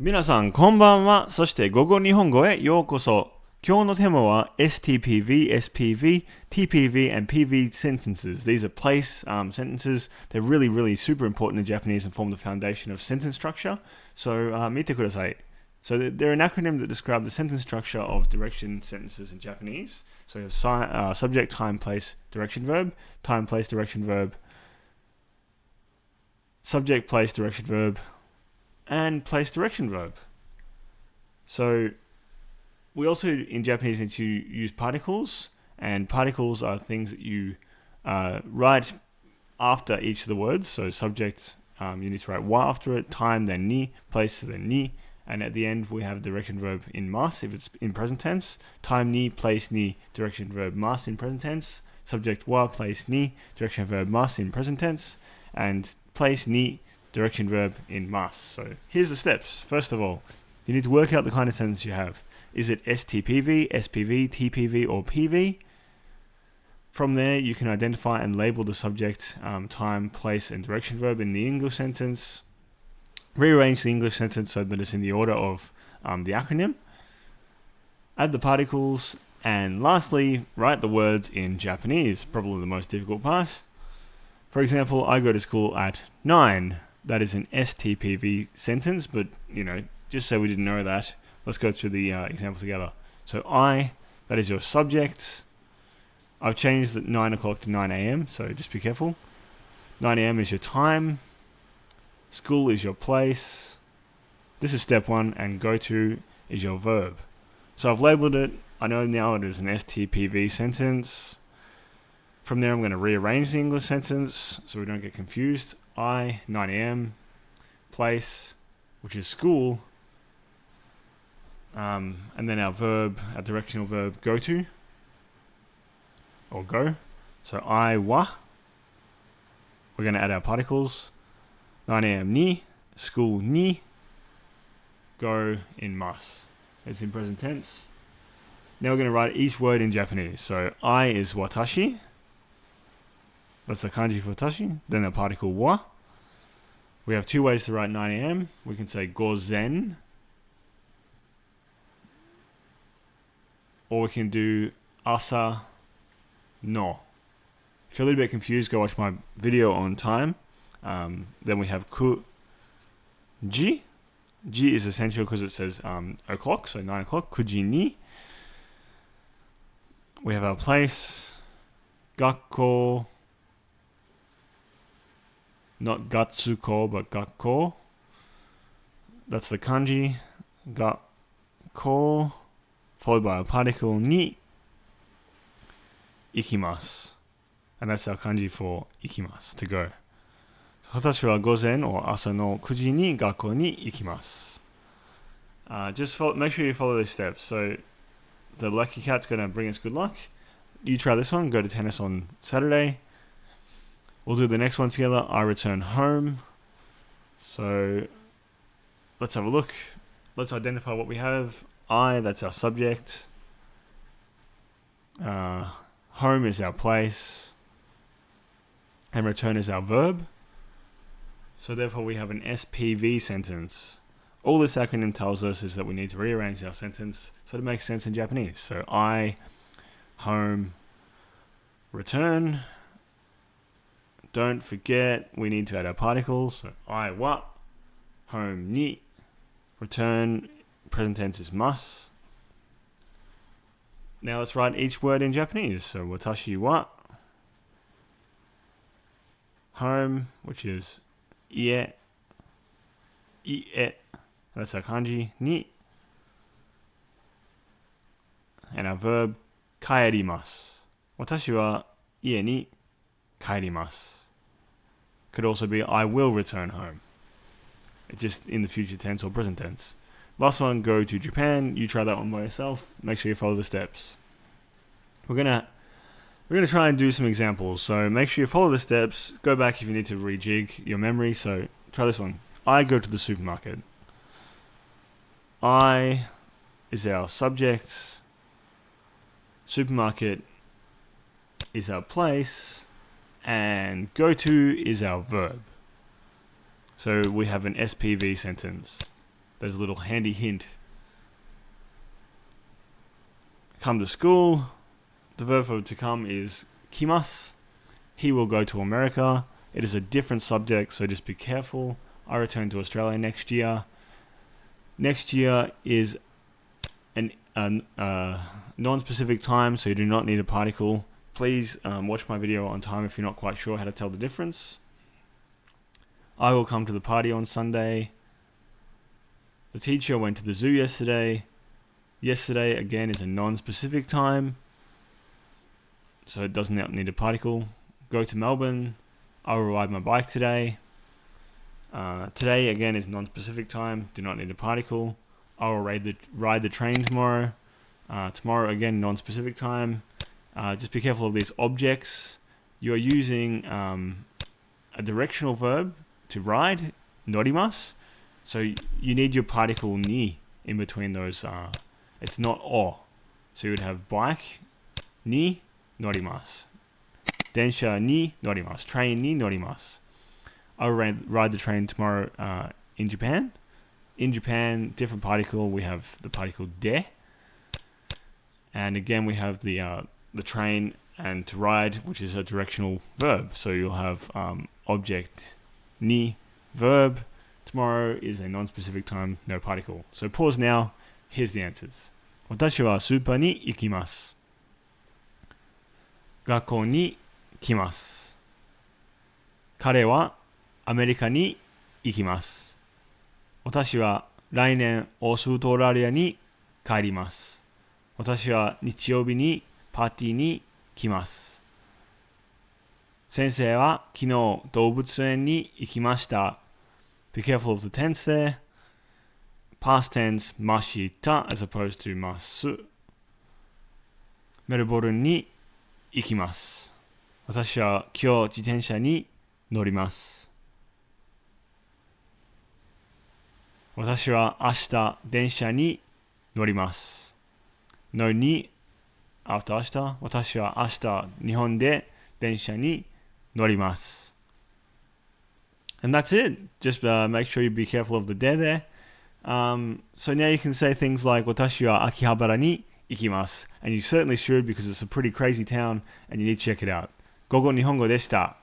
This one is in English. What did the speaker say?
皆さん、こんばんは。そして、午後日本語へようこそ。今日のテーマは STPV, SPV, TPV, and PV sentences. These are place sentences. They're really, really super important in Japanese and form the foundation of sentence structure. So, 見てください. So, they're an acronym that describe the sentence structure of direction sentences in Japanese. So, you have subject, time, place, direction, verb, time, place, direction, verb, subject, place, direction, verb, and place direction verb. So we also in Japanese need to use particles, and particles are things that you write after each of the words. So subject, you need to write wa after it, time then ni, place then ni, and at the end we have direction verb in mas if it's in present tense, time ni, place ni, direction verb mas in present tense, subject wa, place ni, direction verb mas in present tense, and place ni, direction verb in mas. So here's the steps. First of all, you need to work out the kind of sentence you have. Is it STPV, SPV, TPV, or PV? From there, you can identify and label the subject, time, place, and direction verb in the English sentence. Rearrange the English sentence so that it's in the order of the acronym. Add the particles. And lastly, write the words in Japanese, probably the most difficult part. For example, I go to school at 9. That is an STPV sentence, but, just so we didn't know that, let's go through the example together. So I, that is your subject. I've changed the 9 o'clock to 9 a.m., so just be careful. 9 a.m. is your time. School is your place. This is step 1, and go to is your verb. So I've labeled it. I know now it is an STPV sentence. From there, I'm going to rearrange the English sentence so we don't get confused. I, 9 a.m., place, which is school, and then our verb, our directional verb, go to, or go. So I, wa, we're going to add our particles. 9 a.m. ni, school ni, go in mas. It's in present tense. Now we're going to write each word in Japanese. So I is watashi. That's the kanji for tashi. Then the particle wa. We have two ways to write 9 a.m. We can say gozen. Or we can do asa no. If you're a little bit confused, go watch my video on time. Then we have ku ji. Ji is essential because it says o'clock, so 9 o'clock. Kuji ni. We have our place. Gakko. Not gatsuko, but gakko. That's the kanji. Gakko. Followed by a particle ni. Ikimasu. And that's our kanji for ikimasu, to go. Watashi wa gozen or asa no 9時に学校に行きます. Make sure you follow these steps. So the lucky cat's going to bring us good luck. You try this one. Go to tennis on Saturday. We'll do the next one together. I return home. So let's have a look. Let's identify what we have. I, that's our subject. Home is our place. And return is our verb. So therefore we have an SPV sentence. All this acronym tells us is that we need to rearrange our sentence so it makes sense in Japanese. So I, home, return. Don't forget we need to add our particles. So I wa, home ni, return, present tense is mas. Now let's write each word in Japanese. So watashi wa, home, which is ie, ie, that's our kanji, ni, and our verb, kaerimasu. Watashi wa ie ni kaerimasu. Could also be I will return home. It's just in the future tense or present tense. Last one, go to Japan. You try that one by yourself. Make sure you follow the steps. We're gonna try and do some examples. So make sure you follow the steps. Go back if you need to rejig your memory. So try this one. I go to the supermarket. I is our subject. Supermarket is our place. And go to is our verb. So we have an SPV sentence. there's a little handy hint. Come to school. The verb for to come is kimasu. He will go to America. It is a different subject, so just be careful. I return to Australia next year. Next year is a non-specific time, so you do not need a particle. Please watch my video on time if you're not quite sure how to tell the difference. I will come to the party on Sunday. The teacher went to the zoo yesterday. Yesterday, again, is a non-specific time, so it does not need a particle. Go to Melbourne. I will ride my bike today. Today, again, is non-specific time. Do not need a particle. I will ride the train tomorrow. Tomorrow, again, non-specific time. Just be careful of these objects. You are using a directional verb to ride, norimasu. So you need your particle ni in between those. It's not o. So you would have bike ni norimasu. Densha ni norimasu. Train ni norimasu. I will ride the train tomorrow in Japan. In Japan, different particle. We have the particle de. And again, we have the train and to ride, which is a directional verb. So you'll have object ni, verb. Tomorrow is a non-specific time, no particle. So pause now. Here's the answers. 私はスーパーに行きます。学校に来ます。彼はアメリカに行きます。私は来年オーストラリアに帰ります。私は日曜日にパーティーに来ます。先生は昨日動物園に行きました。Be careful of the tense there. Past tense ました as opposed to ます。メルボルンに行きます。私は今日自転車に乗ります。私は明日電車に乗ります。のに after 明日。私は明日日本で電車に乗ります。And that's it. Just make sure you be careful of the de there. So now you can say things like 私は秋葉原に行きます。And you certainly should because it's a pretty crazy town and you need to check it out. GoGoNihongo でした。